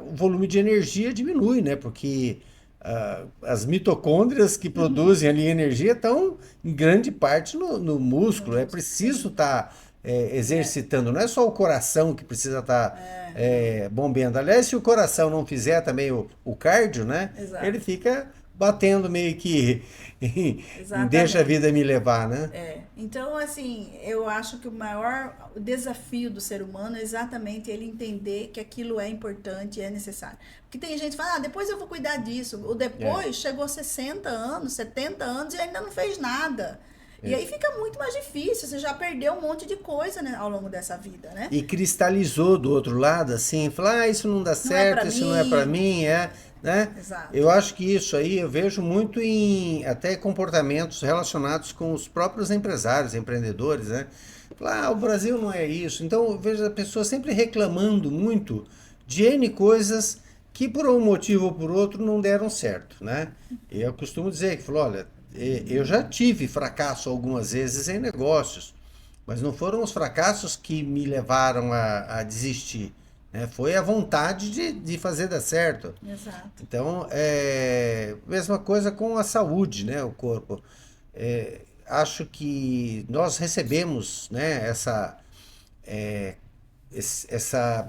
o volume de energia diminui, né? Porque as mitocôndrias que produzem ali energia estão em grande parte no músculo. É preciso Sim, estar é, exercitando, não é só o coração que precisa estar não, bombeando. Aliás, se o coração não fizer também o cardio, né? Ele exato. fica batendo meio que em deixa a vida Exatamente. me levar, né? Então, assim, eu acho que o maior desafio do ser humano é exatamente ele entender que aquilo é importante e é necessário. Porque tem gente que fala, depois eu vou cuidar disso. O É, depois chegou a 60 anos, 70 anos e ainda não fez nada. E é. aí fica muito mais difícil, você já perdeu um monte de coisa, né, ao longo dessa vida, né? E cristalizou do outro lado, assim, falar, isso não dá Não é pra certo, isso não é para mim. mim, né? Eu Exato. acho que isso aí eu vejo muito em até comportamentos relacionados com os próprios empresários, empreendedores, né? Falar, o Brasil não é isso. Então eu vejo a pessoa sempre reclamando muito de N coisas que por um motivo ou por outro não deram certo, né? E eu costumo dizer que, falou, olha, eu já tive fracasso algumas vezes em negócios, mas não foram os fracassos que me levaram a desistir, né? Foi a vontade de fazer dar certo. Exato. Então, mesma coisa com a saúde, né? O corpo. Acho que nós recebemos, né, essa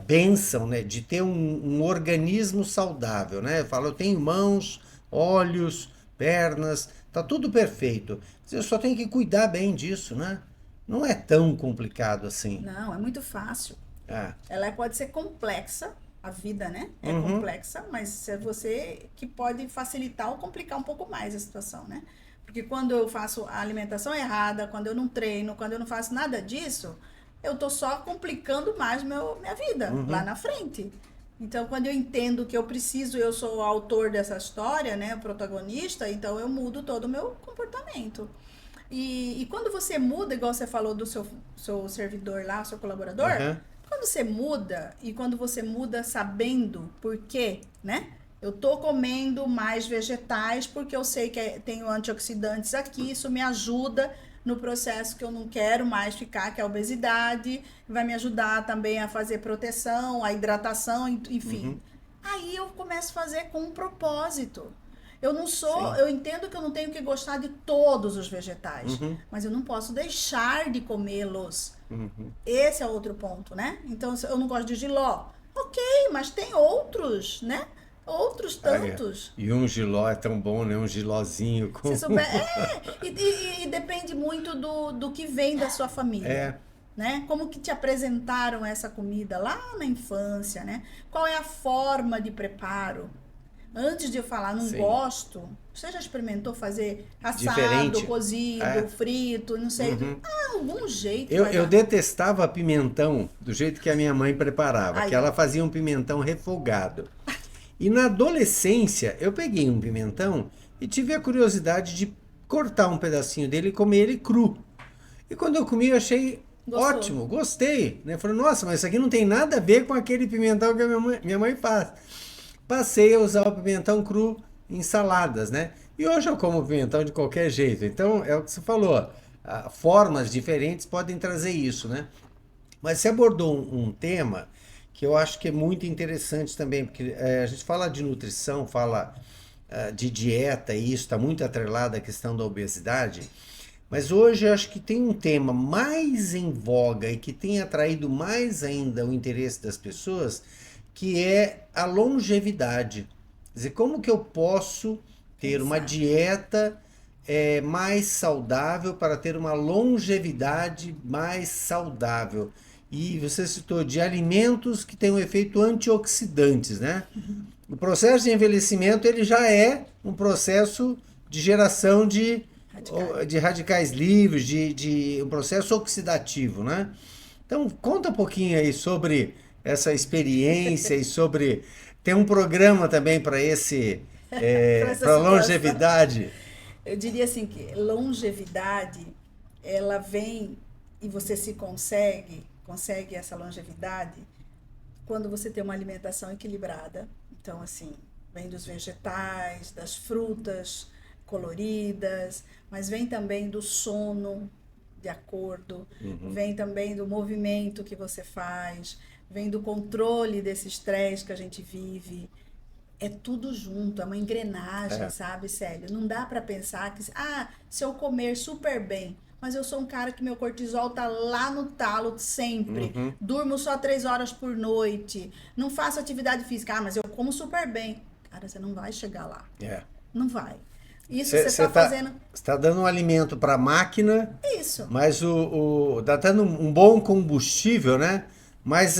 bênção, né, de ter um organismo saudável, né? Eu falo, eu tenho mãos, olhos, pernas, tá tudo perfeito. Eu só tenho que cuidar bem disso, né? Não é tão complicado assim. Não, é muito fácil. Ah, Ela pode ser complexa, a vida, né? É uhum, complexa, mas é você que pode facilitar ou complicar um pouco mais a situação, né? Porque quando eu faço a alimentação errada, quando eu não treino, quando eu não faço nada disso, eu tô só complicando mais minha vida lá uhum, na frente. Então, quando eu entendo que eu preciso, eu sou o autor dessa história, né, o protagonista, então eu mudo todo o meu comportamento. E quando você muda, igual você falou do seu servidor lá, seu colaborador, aham, quando você muda e quando você muda sabendo por quê, né? Eu tô comendo mais vegetais porque eu sei que tenho antioxidantes aqui, isso me ajuda no processo que eu não quero mais ficar, que é a obesidade, vai me ajudar também a fazer proteção, a hidratação, enfim. uhum, Aí eu começo a fazer com um propósito. Eu não sou, sim, eu entendo que eu não tenho que gostar de todos os vegetais, uhum, mas eu não posso deixar de comê-los. uhum. Esse é outro ponto, né? Então, se eu não gosto de jiló. Ok, mas tem outros, né? Outros Ah, é. tantos. E um giló é tão bom, né? Um gilózinho Se com. souber. E depende muito do que vem da sua família. É, Né? Como que te apresentaram essa comida lá na infância, né? Qual é a forma de preparo? Antes de eu falar não sim. gosto, você já experimentou fazer assado, Diferente. cozido, É. frito, não sei, Uhum. algum jeito Eu, vai eu dar. detestava pimentão do jeito que a minha mãe preparava, que Aí, ela ó. fazia um pimentão refogado. E na adolescência, eu peguei um pimentão e tive a curiosidade de cortar um pedacinho dele e comer ele cru. E quando eu comi, eu achei Gostou? ótimo, gostei. Né? Falei, nossa, mas isso aqui não tem nada a ver com aquele pimentão que a minha mãe faz. Passei a usar o pimentão cru em saladas, né? E hoje eu como pimentão de qualquer jeito. Então, é o que você falou. Formas diferentes podem trazer isso, né? Mas você abordou um tema que eu acho que é muito interessante também, porque a gente fala de nutrição, fala de dieta, e isso está muito atrelado à questão da obesidade. Mas hoje eu acho que tem um tema mais em voga e que tem atraído mais ainda o interesse das pessoas, que é a longevidade. Quer dizer, como que eu posso ter uma Exato. dieta mais saudável para ter uma longevidade mais saudável? E você citou de alimentos que têm um efeito antioxidantes, né? O processo de envelhecimento ele já é um processo de geração de radicais livres, de um processo oxidativo, né? Então, conta um pouquinho aí sobre essa experiência e sobre... Tem um programa também para Para essa para situação. longevidade. Eu diria assim que longevidade, ela vem e você se consegue essa longevidade quando você tem uma alimentação equilibrada. Então, assim, vem dos vegetais, das frutas coloridas, mas vem também do sono de acordo, vem também do movimento que você faz, vem do controle desse estresse que a gente vive. É tudo junto, é uma engrenagem, É. sabe, Célio? Não dá pra pensar que, se eu comer super bem, mas eu sou um cara que meu cortisol tá lá no talo sempre, durmo só 3 horas por noite, não faço atividade física, mas eu como super bem. Cara, você não vai chegar lá, É. não vai. Isso Você você tá está fazendo tá dando um alimento para a máquina, isso. mas tá dando um bom combustível, né? Mas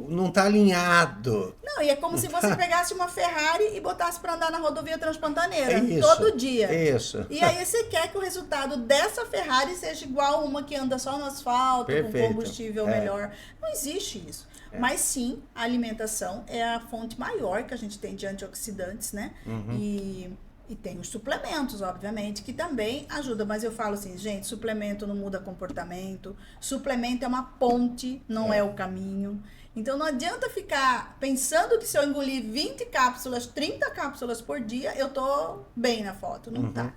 não está alinhado. Não, e é como Não se você tá. pegasse uma Ferrari e botasse para andar na rodovia É Transpantaneira isso. todo dia. É isso. E aí você quer que o resultado dessa Ferrari seja igual a uma que anda só no asfalto, com Perfeito. combustível É, melhor. Não existe isso. é. Mas sim, a alimentação é a fonte maior que a gente tem de antioxidantes, né? E tem os suplementos, obviamente, que também ajudam. Mas eu falo assim, gente, suplemento não muda comportamento. Suplemento é uma ponte, não é o caminho. Então não adianta ficar pensando que se eu engolir 20 cápsulas, 30 cápsulas por dia, eu tô bem na foto. Não tá.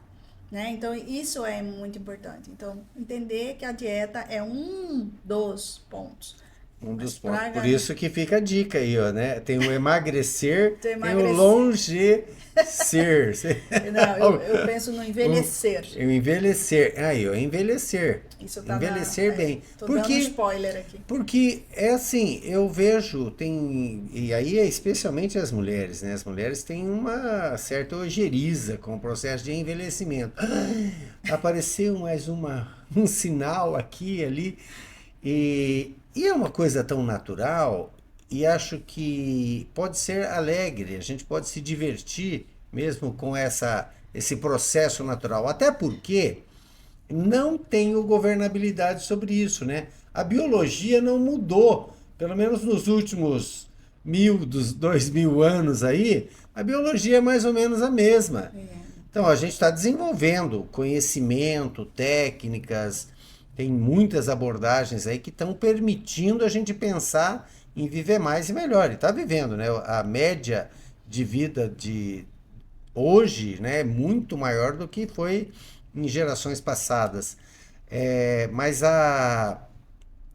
Né? Então isso é muito importante. Então entender que a dieta é um dos pontos. Um Mas dos pontos. pra Por isso que fica a dica aí, ó, né? Tem o emagrecer, tu tem o emagrecer. longecer. Não, eu penso no O, envelhecer. o envelhecer. Aí, ó, envelhecer. Isso tá na. Envelhecer bem. Tô dando Porque spoiler aqui. Porque é assim, eu vejo, e aí é especialmente as mulheres, né? As mulheres têm uma certa ojeriza com o processo de envelhecimento. Apareceu mais um sinal aqui e ali, e é uma coisa tão natural, e acho que pode ser alegre, a gente pode se divertir mesmo com esse processo natural. Até porque não tenho governabilidade sobre isso, né? A biologia não mudou, pelo menos nos últimos 2.000 anos aí, a biologia é mais ou menos a mesma. Então a gente está desenvolvendo conhecimento, técnicas, tem muitas abordagens aí que estão permitindo a gente pensar em viver mais e melhor. E está vivendo, né? A média de vida de hoje, né, é muito maior do que foi em gerações passadas. Mas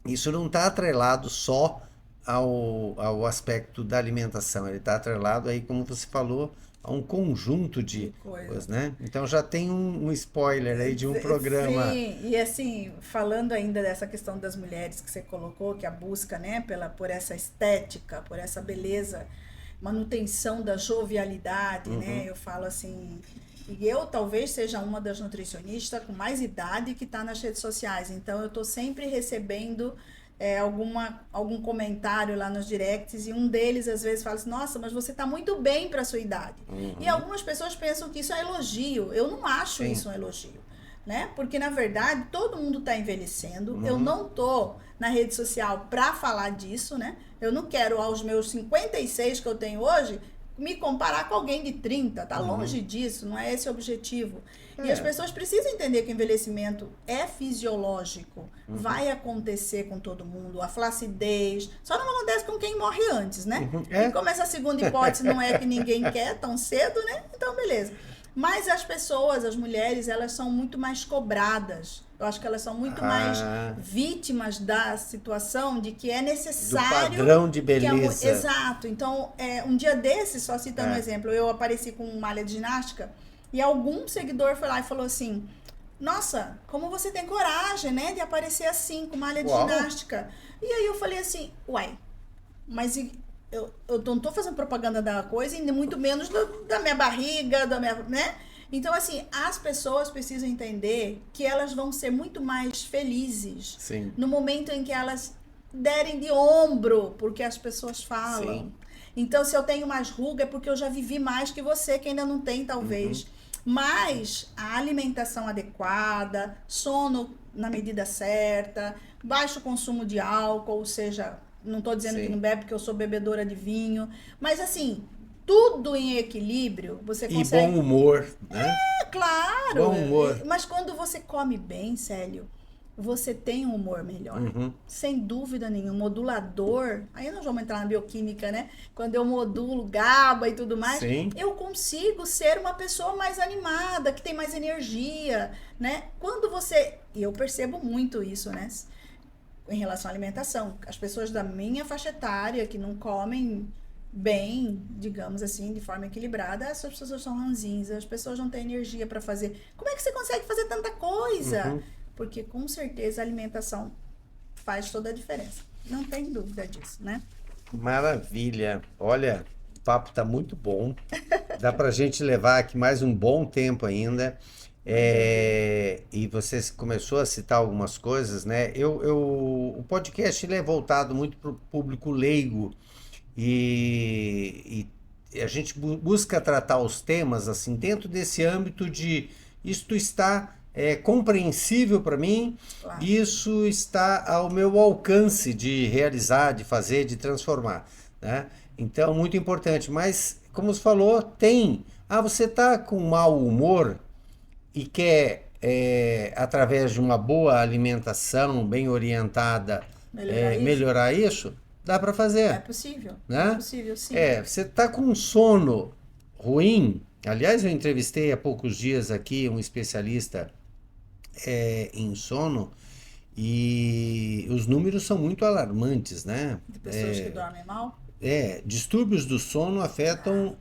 isso não está atrelado só ao aspecto da alimentação, ele está atrelado aí, como você falou, a um conjunto De de coisa. coisas, né? Então já tem um spoiler aí de um programa. Sim, e assim, falando ainda dessa questão das mulheres que você colocou, que a busca, né, por essa estética, por essa beleza, manutenção da jovialidade, né? Eu falo assim, e eu talvez seja uma das nutricionistas com mais idade que está nas redes sociais, então eu estou sempre recebendo algum comentário lá nos directs e um deles às vezes fala assim, nossa, mas você está muito bem para sua idade. E algumas pessoas pensam que isso é elogio. Eu não acho Sim. isso um elogio, né? Porque na verdade todo mundo está envelhecendo. Eu não tô na rede social para falar disso, né? Eu não quero aos meus 56 que eu tenho hoje me comparar com alguém de 30, tá longe disso, não é esse o objetivo. E as É. pessoas precisam entender que o envelhecimento é fisiológico, vai acontecer com todo mundo, a flacidez, só não acontece com quem morre antes, né? É. E como essa segunda hipótese não é que ninguém quer tão cedo, né? Então, beleza. Mas as pessoas, as mulheres, elas são muito mais cobradas. Eu acho que elas são muito mais Ah, vítimas da situação de que é do necessário padrão de que beleza. exato. Então, um dia desses, só citando um É. exemplo, eu apareci com malha de ginástica e algum seguidor foi lá e falou assim: nossa, como você tem coragem, né, de aparecer assim, com malha de Uau. ginástica. E aí eu falei assim, uai, mas eu não tô fazendo propaganda da coisa e muito menos da minha barriga, da minha, né? Então, assim, as pessoas precisam entender que elas vão ser muito mais felizes Sim. no momento em que elas derem de ombro porque as pessoas falam. Sim. Então, se eu tenho mais ruga, é porque eu já vivi mais que você, que ainda não tem, talvez. Mas a alimentação adequada, sono na medida certa, baixo consumo de álcool, ou seja, não estou dizendo que Sim. não bebe porque eu sou bebedora de vinho, mas assim, tudo em equilíbrio, você E bom consegue. humor, né? Claro, Bom humor. mas quando você come bem, Célio, você tem um humor melhor. Uhum. Sem dúvida nenhuma. Modulador, aí nós vamos entrar na bioquímica, né? Quando eu modulo GABA e tudo mais, Sim. eu consigo ser uma pessoa mais animada, que tem mais energia, né? Quando você. E eu percebo muito isso, né? Em relação à alimentação. As pessoas da minha faixa etária que não comem bem, digamos assim, de forma equilibrada, essas pessoas são ranzinhas, as pessoas não têm energia para fazer. Como é que você consegue fazer tanta coisa? Uhum. Porque com certeza a alimentação faz toda a diferença. Não tem dúvida disso, né? Maravilha. Olha, o papo tá muito bom. Dá pra gente levar aqui mais um bom tempo ainda. Manda ver. E você começou a citar algumas coisas, né? O podcast ele é voltado muito para o público leigo e a gente busca tratar os temas assim dentro desse âmbito de isto está compreensível para mim, Claro. isso está ao meu alcance de realizar, de fazer, de transformar, né? Então, muito importante. Mas, como você falou, tem. Ah, você está com mau humor e quer, através de uma boa alimentação bem orientada, Melhorar isso? melhorar isso, dá para É fazer, possível. É né? possível, sim. Você tá com um sono ruim. Aliás, eu entrevistei há poucos dias aqui um especialista em sono e os números são muito alarmantes, né? De pessoas que dormem mal? Distúrbios do sono afetam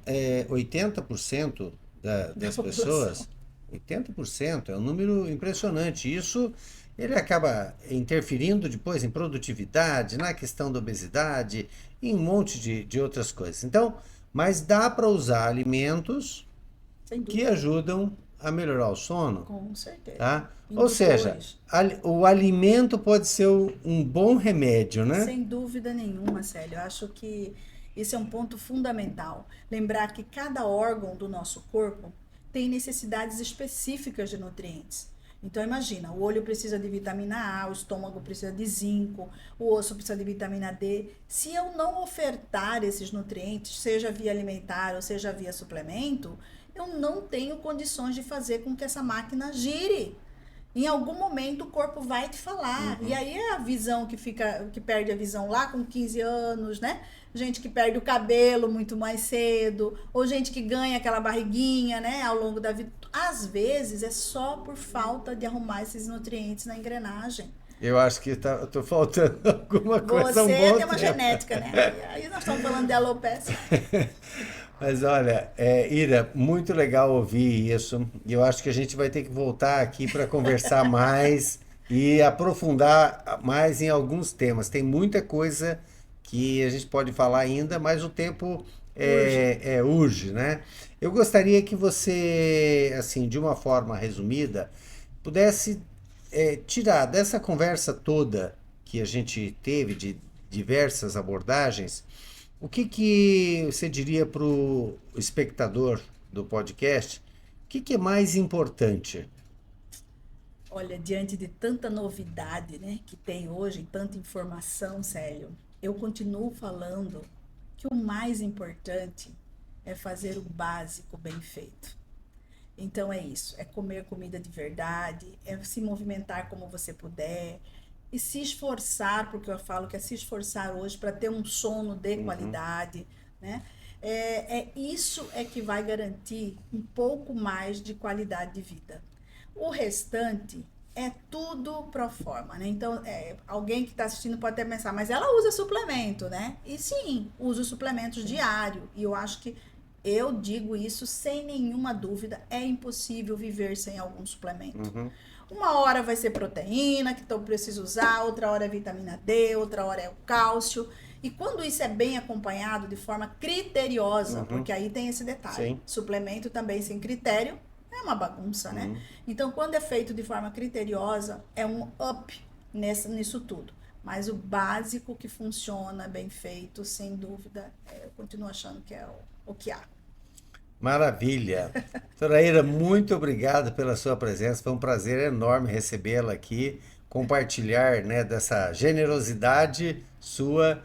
80% Da das população. pessoas. 80% é um número impressionante. Isso ele acaba interferindo depois em produtividade, na questão da obesidade, em um monte de outras coisas. Então, mas dá para usar alimentos Sem que dúvida. ajudam a melhorar o sono, Com certeza. tá? Ou seja, Indutores. o alimento pode ser um bom remédio, né? Sem dúvida nenhuma, Célio. Eu acho que esse é um ponto fundamental. Lembrar que cada órgão do nosso corpo tem necessidades específicas de nutrientes. Então imagina, o olho precisa de vitamina A, o estômago precisa de zinco, o osso precisa de vitamina D. Se eu não ofertar esses nutrientes, seja via alimentar ou seja via suplemento, eu não tenho condições de fazer com que essa máquina gire. Em algum momento o corpo vai te falar. E aí é a visão que fica, que perde a visão lá com 15 anos, né? Gente que perde o cabelo muito mais cedo, ou gente que ganha aquela barriguinha, né, ao longo da vida. Às vezes é só por falta de arrumar esses nutrientes na engrenagem. Eu acho que tô faltando alguma coisa há um Você bom tem uma tempo. genética, né? E aí nós estamos falando de alopecia. Mas olha, Ira, muito legal ouvir isso. E eu acho que a gente vai ter que voltar aqui para conversar mais e aprofundar mais em alguns temas. Tem muita coisa que a gente pode falar ainda, mas o tempo Urge. urge, né? Eu gostaria que você, assim, de uma forma resumida, pudesse tirar dessa conversa toda que a gente teve de diversas abordagens, o que que você diria para o espectador do podcast? O que que é mais importante? Olha, diante de tanta novidade, né, que tem hoje, tanta informação, Célio, eu continuo falando que o mais importante é fazer o básico bem feito. Então é isso, é comer comida de verdade, é se movimentar como você puder e se esforçar, porque eu falo que é se esforçar hoje para ter um sono de qualidade, né? Isso é que vai garantir um pouco mais de qualidade de vida. O restante é tudo pro forma, né? Então, alguém que está assistindo pode até pensar, mas ela usa suplemento, né? E sim, usa suplementos diário. E eu acho que eu digo isso sem nenhuma dúvida, é impossível viver sem algum suplemento. Uma hora vai ser proteína, que eu preciso usar, outra hora é vitamina D, outra hora é o cálcio. E quando isso é bem acompanhado de forma criteriosa, porque aí tem esse detalhe, Sim. suplemento também sem critério é uma bagunça, né? Então, quando é feito de forma criteriosa, é um up nisso tudo. Mas o básico que funciona bem feito, sem dúvida, eu continuo achando que é o que há. Maravilha. Doutora Ira, muito obrigado pela sua presença. Foi um prazer enorme recebê-la aqui, compartilhar, né, dessa generosidade sua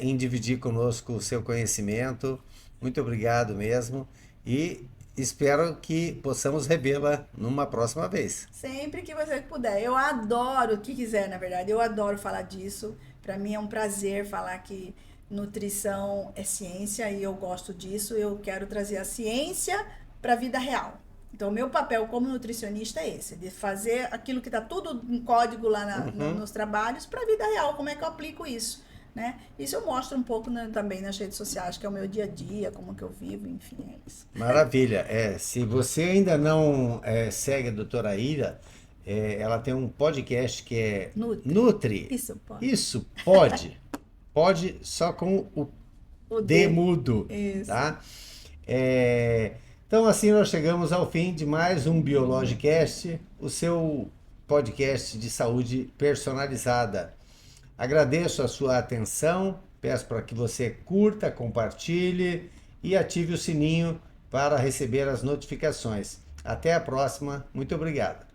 em dividir conosco o seu conhecimento. Muito obrigado mesmo e espero que possamos revê-la numa próxima vez. Sempre que você puder. Eu adoro, o que quiser, na verdade, eu adoro falar disso. Para mim é um prazer falar que nutrição é ciência e eu gosto disso. Eu quero trazer a ciência para a vida real. Então, o meu papel como nutricionista é esse, de fazer aquilo que está tudo em código lá nos trabalhos para a vida real. Como é que eu aplico isso? Né? Isso eu mostro um pouco também nas redes sociais, que é o meu dia a dia, como que eu vivo, enfim, é isso. Maravilha. Se você ainda não segue a doutora Ira, ela tem um podcast que é Nutri. Nutri. Isso pode. Isso, pode. Pode só com o D mudo, Isso. tá? Então assim nós chegamos ao fim de mais um Biologicast, o seu podcast de saúde personalizada. Agradeço a sua atenção, peço para que você curta, compartilhe e ative o sininho para receber as notificações. Até a próxima, muito obrigado.